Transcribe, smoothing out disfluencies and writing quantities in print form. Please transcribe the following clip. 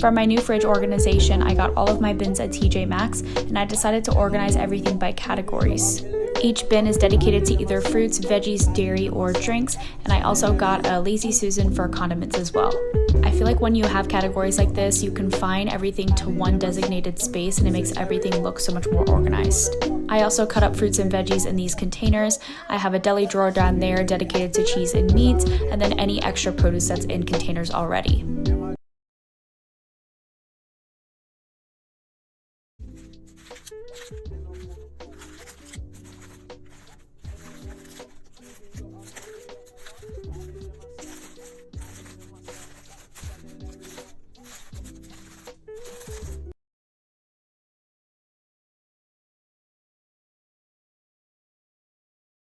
For my new fridge organization, I got all of my bins at TJ Maxx, and I decided to organize everything by categories. Each bin is dedicated to either fruits, veggies, dairy, or drinks, and I also got a Lazy Susan for condiments as well. I feel like when you have categories like this, you confine everything to one designated space and it makes everything look so much more organized. I also cut up fruits and veggies in these containers. I have a deli drawer down there dedicated to cheese and meats, and then any extra produce that's in containers already.